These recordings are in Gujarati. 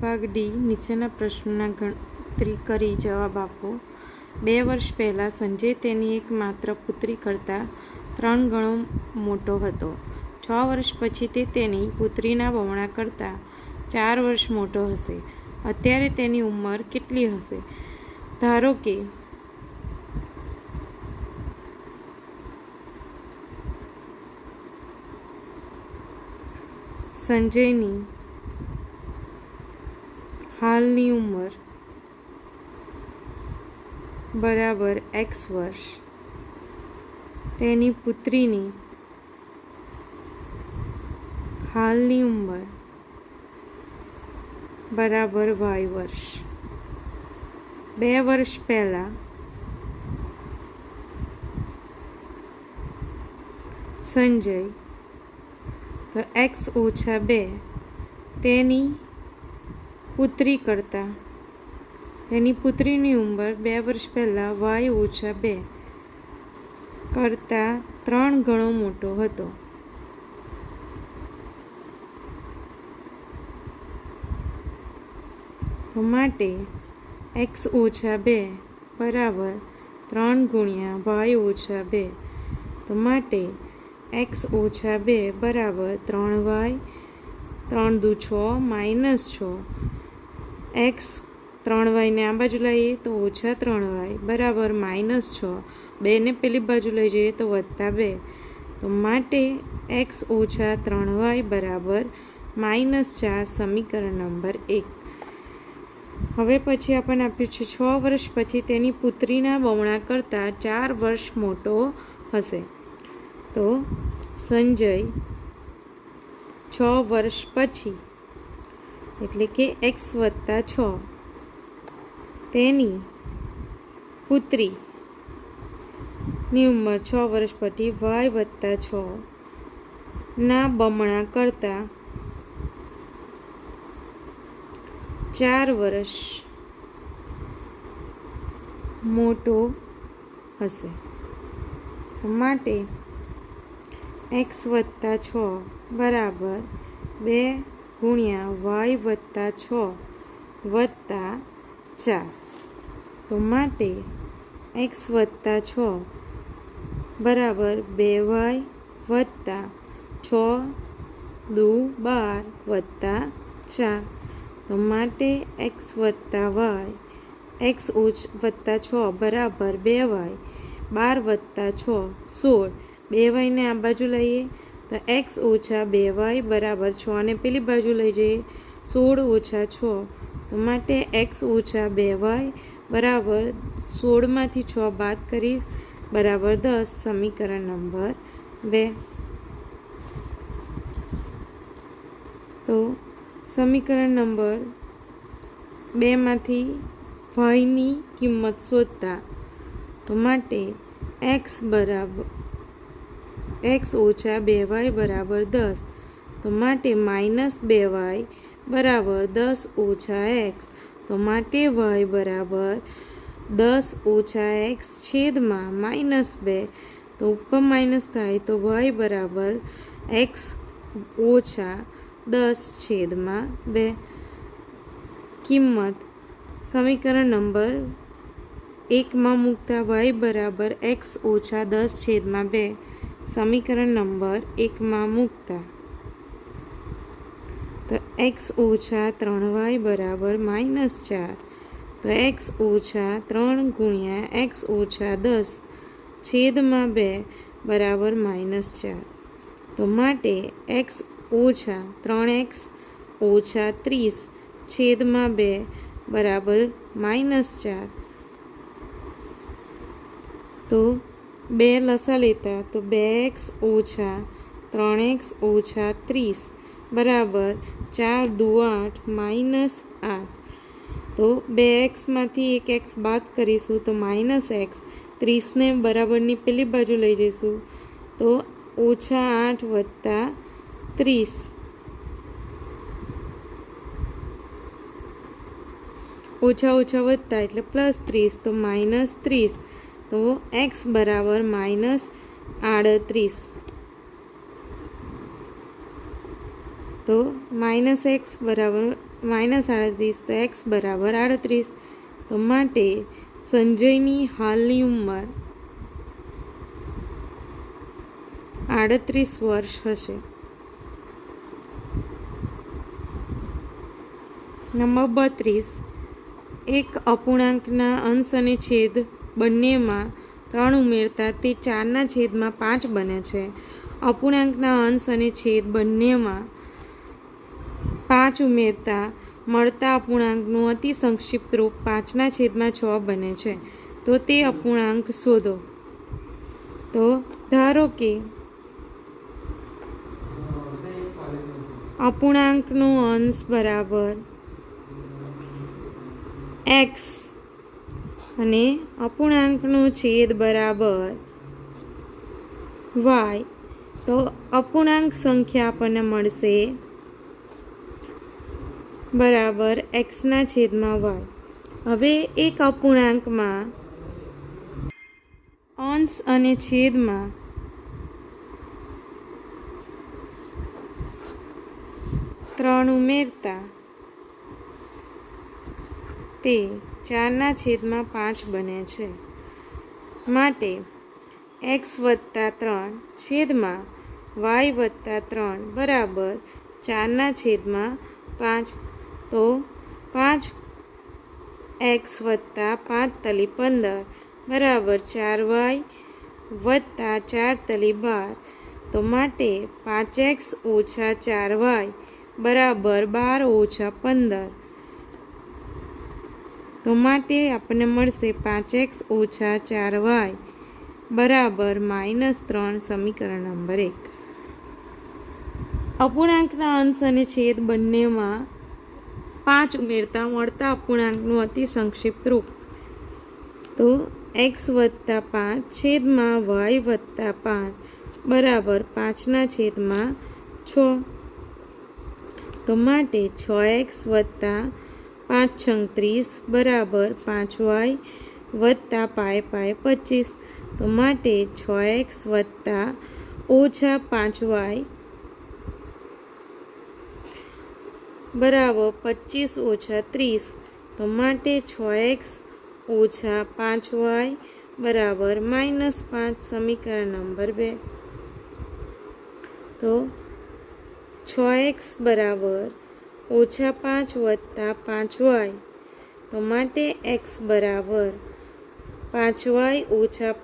ભાગ ડી નીચેના પ્રશ્નોના ગણતરી કરી જવાબ આપો। 2 વર્ષ પહેલાં સંજય તેની એકમાત્ર પુત્રી કરતાં 3 ગણો મોટો હતો। 6 વર્ષ પછી તે તેની પુત્રીના બમણા કરતાં 4 વર્ષ મોટો હશે। અત્યારે તેની ઉંમર કેટલી હશે? ધારો કે સંજયની હાલની ઉંમર બરાબર x વર્ષ, તેની પુત્રીની હાલની ઉંમર બરાબર y વર્ષ। 2 વર્ષ પહેલાં સંજય તો x ઓછા 2 તેની પુત્રી કરતાં તેની પુત્રીની ઉંમર 2 વર્ષ પહેલાં y ઓછા 2 કરતાં 3 ગણો મોટો હતો। તો માટે x ઓછા 2 બરાબર 3 ગુણ્યા y ઓછા 2। તો માટે x ઓછા 2 બરાબર 3y, 3 દુ 6 -6, x 3y ને આ બાજુ લઈએ તો ઓછા 3y બરાબર -6, 2 ને પેલી બાજુ લઈ જઈએ તો +2। તો માટે x ઓછા 3y બરાબર -4 સમીકરણ નંબર 1। હવે પછી આપણને આપ્યું છે 6 વર્ષ પછી તેની પુત્રીના બમણા કરતાં 4 વર્ષ મોટો હશે। તો સંજય 6 વર્ષ પછી એટલે કે x + 6 તેની પુત્રીની ઉંમર 6 વર્ષ પછી y + 6 ના બમણા કરતાં 4 વર્ષ મોટો હશે। તો માટે x + 6 બરાબર 2 ગુણ્યા y + 6 વત્તા 4। તો માટે x + 6 બરાબર 2y વત્તા 6 દુ 12 વત્તા 4। તો માટે x + y x + 6 બરાબર 2y, 12 વત્તા 6 16, 2y ને આ બાજુ લઈએ તો x ઓછા 2y બરાબર 6 ને પેલી બાજુ લઈ જઈએ 16 ઓછા 6। તો માટે x ઓછા 2y બરાબર 16 માંથી 6 બાદ કરીશ બરાબર 10 સમીકરણ નંબર 2। તો સમીકરણ નંબર 2 માંથી yની કિંમત શોધતા તો માટે x ઓછા 2y બરાબર 10। તો માટે -2y બરાબર 10 ઓછા x। તો માટે y બરાબર 10 ઓછા x છેદમાં -2। તો ઉપર માઇનસ થાય તો y બરાબર x ઓછા 10 છેદમાં 2। કિંમત સમીકરણ નંબર 1 માં મૂકતા y બરાબર x ઓછા 10 છેદમાં 2 સમીકરણ નંબર 1 માં મૂકતા તો x ઓછા 3y બરાબર -4। તો x ઓછા 3 ગુણ્યા x ઓછા 10 છેદમાં 2 બરાબર -4। તો માટે x ઓછા 3x ઓછા 30 છેદમાં 2 બરાબર -4। તો 2 લસા લેતા તો 2x ઓછા 3x ઓછા 30 બરાબર 4 દુ 8 -8। તો 2x માંથી એક x બાદ કરીશું તો -x, 30 ને બરાબરની પેલી બાજુ લઈ જઈશું તો ઓછા 8 વત્તા 30, ઓછા ઓછા વધતા એટલે +30 તો -30। તો x બરાબર -38। તો -x બરાબર -38 તો x બરાબર 38. તો માટે સંજયની હાલની ઉંમર 38 વર્ષ હશે. નંબર 32, એક અપૂર્ણાંકના અંશ અને છેદ બંનેમાં 3 ઉમેરતા તે 4/5 બને છે. અપૂર્ણાંકના અંશ અને છેદ બંનેમાં 5 ઉમેરતા મળતા અપૂર્ણાંકનું અતિ સંક્ષિપ્ત રૂપ 5/6 બને છે. તો તે અપૂર્ણાંક શોધો. તો ધારો કે અપૂર્ણાંકનો અંશ બરાબર x અને અપૂર્ણાંકનો છેદ બરાબર y. તો અપૂર્ણાંક સંખ્યા આપણને મળશે બરાબર x/y. હવે એક અપૂર્ણાંકમાં અંશ અને છેદમાં ત્રણ ઉમેરતા તે 4/5 બને છે. માટે x + 3 છેદમાં y + 3 બરાબર 4/5. તો 5x + 5 * 15 બરાબર 4y + 4 * 12. તો માટે 5x - 4y બરાબર 12 - 15. તો માટે આપણને મળશે 5x - 4y બરાબર -3. સમીકરણ નંબર 1. અપૂર્ણાંકના અંશ અને છેદ બંનેમાં 5 ઉમેરતા મળતા અપૂર્ણાંકનું અતિ સંક્ષિપ્ત રૂપ. તો x + 5 છેદમાં y + 5 બરાબર 5/6. તો માટે 6x + 5 × 30 બરાબર 5y + π 25. તો માટે 6x - 5y બરાબર 25 - 30. તો માટે 6x - 5y બરાબર -5. સમીકરણ નંબર 2. તો 6x બરાબર -5 + 5y. તો માટે x બરાબર 5y -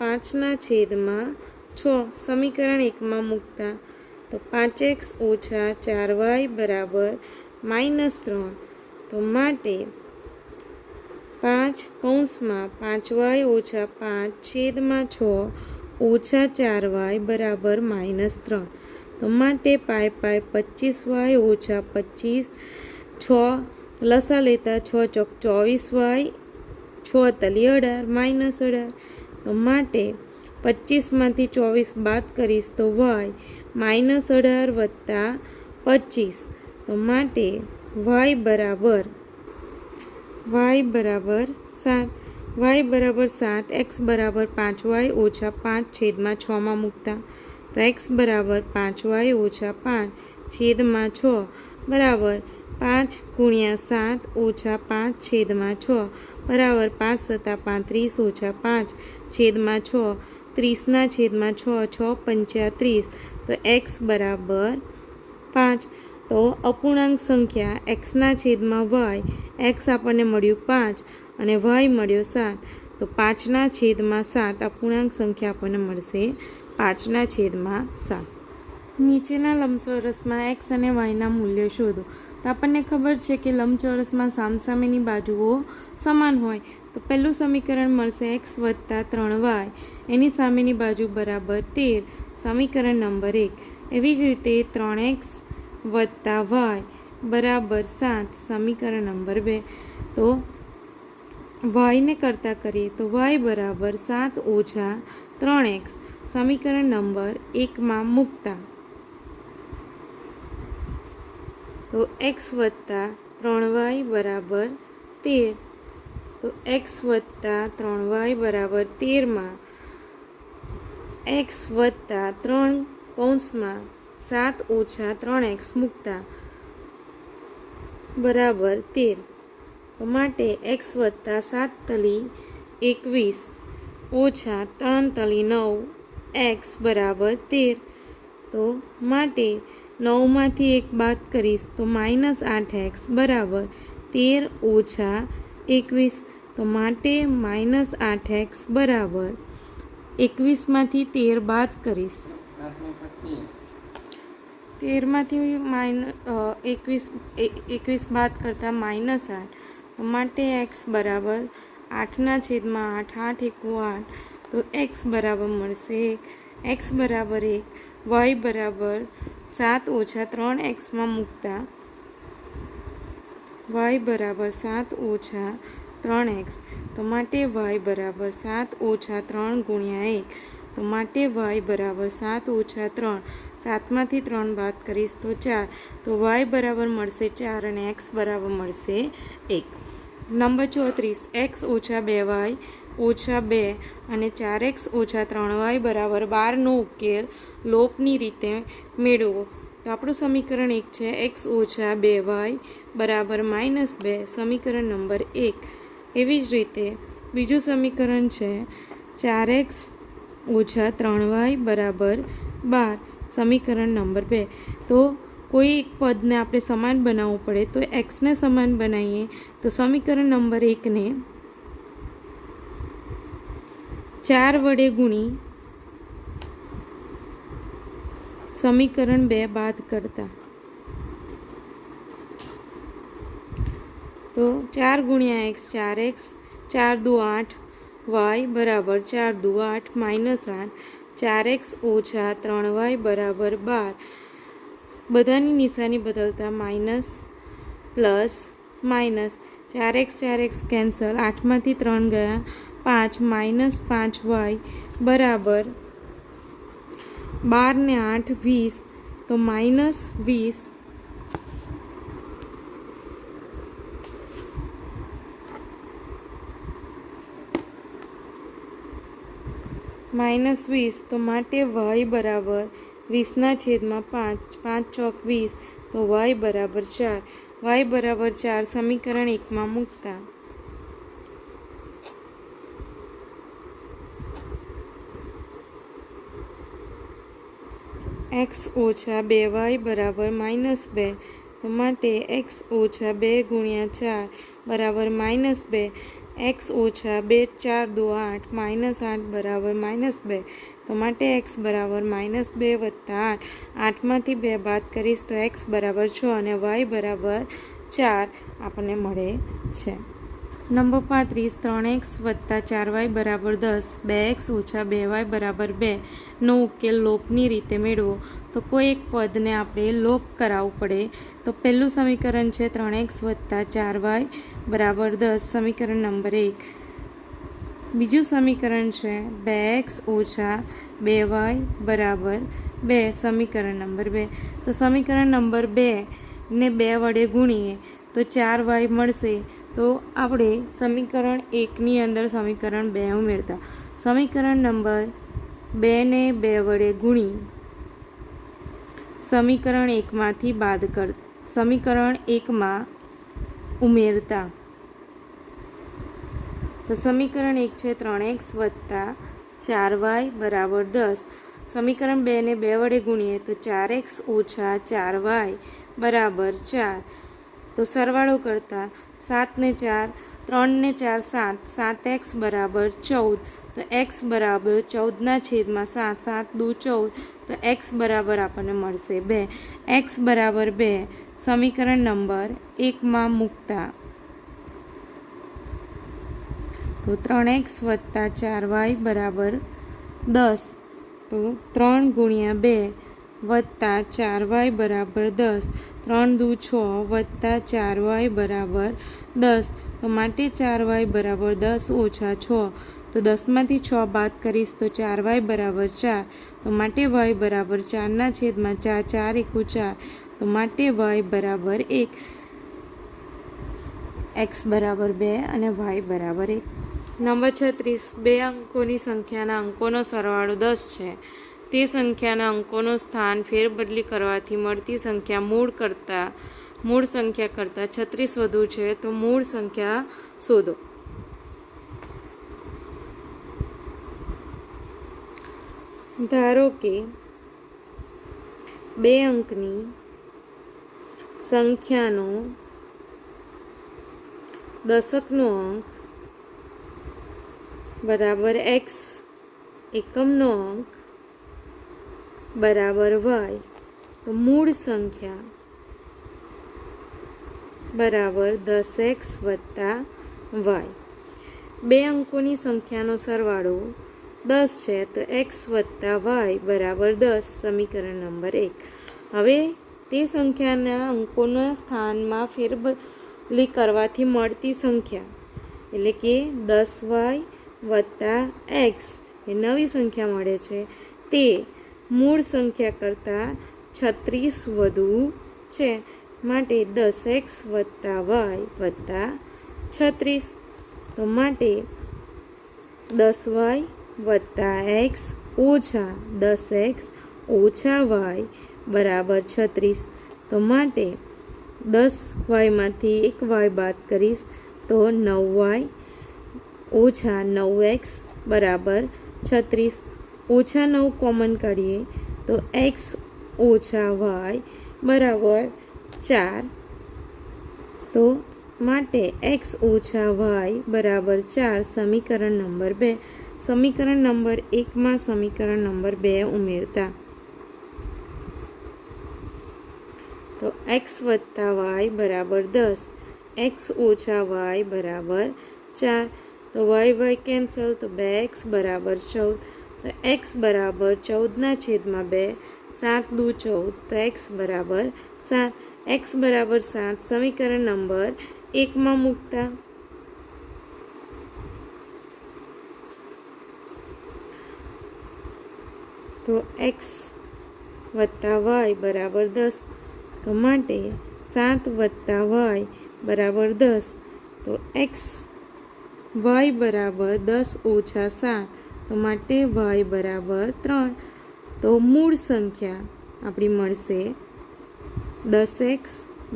5/6. સમીકરણ 1માં મૂકતા તો 5x - 4y બરાબર -3. તો માટે 5/5y - 5/6 - 4y બરાબર -3. તો માટે π 25y - 25 6 લસા લેતા 6 × 24y 6 * 18 -18. તો માટે 25માંથી 24 બાદ કરીશ તો y -18 + 25. તો માટે y બરાબર 7. y બરાબર 7. x બરાબર 5y - 5/6 મૂકતા તો x બરાબર 5y - 5/6 બરાબર 5 × 7 - 5/6 બરાબર 5 × 7 = 35 - 5/6 30/6 6 × 5 = 30. તો x બરાબર 5. તો અપૂર્ણાંક સંખ્યા x/y. x આપણને મળ્યું 5 અને y મળ્યો 7. તો 5/7 અપૂર્ણાંક સંખ્યા આપણને મળશે 5/7. નીચેના લંબચોરસમાં x અને yના મૂલ્યો શોધો. તો આપણને ખબર છે કે લંબચોરસમાં સામસામેની બાજુઓ સમાન હોય. તો પહેલું સમીકરણ મળશે x + 3y. એની સામેની બાજુ બરાબર 13. સમીકરણ નંબર 1. એવી જ રીતે 3x + y બરાબર 7. સમીકરણ નંબર 2. તો yને કરતાં કરીએ તો y બરાબર 7 - 3x. સમીકરણ નંબર 1માં મૂકતા તો x + 3y બરાબર 13. તો x + 3y બરાબર 13માં x + 3 (7 - 3x) મૂકતા બરાબર 13. તો માટે x વત્તા 7 તલી 21 ઓછા 3 તલી 9 x બરાબર 13. તો માટે 9માંથી 1 બાદ કરીશ તો -8x બરાબર 13 ઓછા 21. તો માટે -8x બરાબર 21માંથી 13 બાદ કરીશ. 13માંથી -21 બાદ કરતાં -8. તો માટે x બરાબર 8/8 8 × 8. તો x બરાબર મળશે 1. x બરાબર 1. y બરાબર 7 ઓછા 3x માં મૂકતા y બરાબર 7 ઓછા 3x. તો માટે y બરાબર 7 ઓછા 3 ગુણ્યા 1. તો માટે y બરાબર 7 ઓછા 3. 7માંથી 3 બાદ કરીશ તો 4. તો y બરાબર મળશે 4 અને x બરાબર મળશે 1. નંબર 34 x ઓછા 2y ઓછા 2 અને 4x ઓછા 3y બરાબર 12નો ઉકેલ લોપની રીતે મેળવો. તો આપણું સમીકરણ 1 છે x ઓછા 2y બરાબર -2, સમીકરણ નંબર 1. એવી જ રીતે બીજું સમીકરણ છે 4x ઓછા 3y બરાબર 12, સમીકરણ નંબર 2. તો કોઈ એક પદને આપણે સમાન બનાવવું પડે તો xને સમાન બનાવીએ તો સમીકરણ નંબર 1ને 4 વડે ગુણી સમીકરણ 2 બાદ કરતા તો 4 ગુણ્યા x 4x 4 દુ 8 y બરાબર 4 દુ 8 -8 4x ઓછા 3y બરાબર 12. બધાની નિશાની બદલતા minus plus minus 4x 4x cancel 8માંથી 3 ગયા 5 -5y બરાબર 12 ને 8 20. તો -20 -20. તો માટે y બરાબર 20/5 5 ચોક 20. તો y બરાબર 4. y બરાબર 4 સમીકરણ 1માં મૂકતા x ઓછા 2y બરાબર -2. તો માટે x ઓછા 2 ગુણ્યા 4 બરાબર -2. x ઓછા 2 4 દુ 8 -8 બરાબર -2. તો માટે x બરાબર -2 વત્તા 8. 8માંથી 2 બાદ કરીશ તો x બરાબર 6 અને y બરાબર 4 આપણને મળે છે. નંબર 35 3x વત્તા 4y બરાબર 10 2x ઓછા 2y બરાબર 2 નો ઉકેલ લોપની રીતે મેળવો. તો કોઈ એક પદને આપણે લોપ કરાવવું પડે તો પહેલું સમીકરણ છે 3x વત્તા 4y બરાબર 10, સમીકરણ નંબર 1. બીજું સમીકરણ છે 2x ઓછા 2y બરાબર 2, સમીકરણ નંબર 2. તો સમીકરણ નંબર 2 ને 2 વડે ગુણીએ તો 4y મળશે. તો આપણે સમીકરણ 1ની અંદર સમીકરણ 2 ઉમેરતા સમીકરણ નંબર 2 ને 2 વડે ગુણી સમીકરણ 1માંથી બાદ કર સમીકરણ 1માં ઉમેરતા તો સમીકરણ 1 છે 3x વત્તા 4y બરાબર 10. સમીકરણ 2 ને 2 વડે ગુણીએ તો 4x ઓછા 4y બરાબર 4. તો સરવાળો કરતાં 7 ને 4 3 ને 4 7 7x બરાબર 14. તો x બરાબર 14/7 7 દુ 14. તો x બરાબર આપણને મળશે 2. x બરાબર 2 સમીકરણ નંબર 1માં મૂકતા તો 3x વત્તા 4y બરાબર 10. તો 3 ગુણ્યા 2 વત્તા 4y બરાબર 10. 3 દુ 6 વત્તા 4y બરાબર 10. તો માટે 4y બરાબર 10 ઓછા 6. તો 10માંથી 6 બાદ કરીશ તો 4y બરાબર 4. તો માટે y બરાબર 4/4 4 × 4. તો માટે y બરાબર 1. x બરાબર 2 અને y બરાબર 1. નંબર 36 બે અંકોની સંખ્યાના અંકોનો સરવાળો 10 છે. તે સંખ્યાના અંકોનું સ્થાન ફેરબદલી કરવાથી મળતી સંખ્યા મૂળ કરતાં મૂળ સંખ્યા કરતાં 36 વધુ છે તો મૂળ સંખ્યા શોધો. ધારો કે 2 અંકની સંખ્યાનો દશકનો અંક બરાબર x, એકમનો અંક બરાબર y, તો મૂળ સંખ્યા બરાબર 10x વત્તા y. 2 અંકોની સંખ્યાનો સરવાળો 10 છે તો x વત્તા y બરાબર 10, સમીકરણ નંબર 1. હવે તે સંખ્યાના અંકોના સ્થાનમાં ફેરબદલી કરવાથી મળતી સંખ્યા એટલે કે 10y વત્તા x એ નવી સંખ્યા મળે છે તે મૂળ સંખ્યા કરતાં 36 વધુ છે, માટે 10x વત્તા y વત્તા 36. તો માટે 10y વત્તા x ઓછા 10x ઓછા y બરાબર 36. તો માટે 10yમાંથી 1y બાદ કરીશ તો 9y ઓછા 9x બરાબર 36. ઓછા 9 કોમન કાઢીએ તો x ઓછા y બરાબર 4. તો માટે x ઓછા y બરાબર 4, સમીકરણ નંબર 2. સમીકરણ નંબર 1માં સમીકરણ નંબર 2 ઉમેરતા તો x વત્તા y બરાબર 10, x ઓછા y બરાબર 4. તો y કેન્સલ તો 2x બરાબર 14. તો x બરાબર 14/2, 7 દુ 14, તો x બરાબર 7. x બરાબર 7 સમીકરણ નંબર 1માં મૂકતા તો x વત્તા y બરાબર 10. તો માટે 7 વત્તા y બરાબર 10. તો y બરાબર 10 ઓછા 7, તો માટે y બરાબર 3. તો મૂળ સંખ્યા આપણી મળશે 10x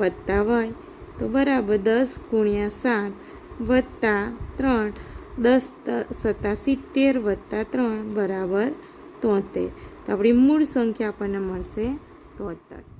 વત્તા y, તો બરાબર 10 ગુણ્યા 7 વત્તા 3, 10 સત્તા 70 વત્તા 3 બરાબર 73. તો આપણી મૂળ સંખ્યા આપણને મળશે 73.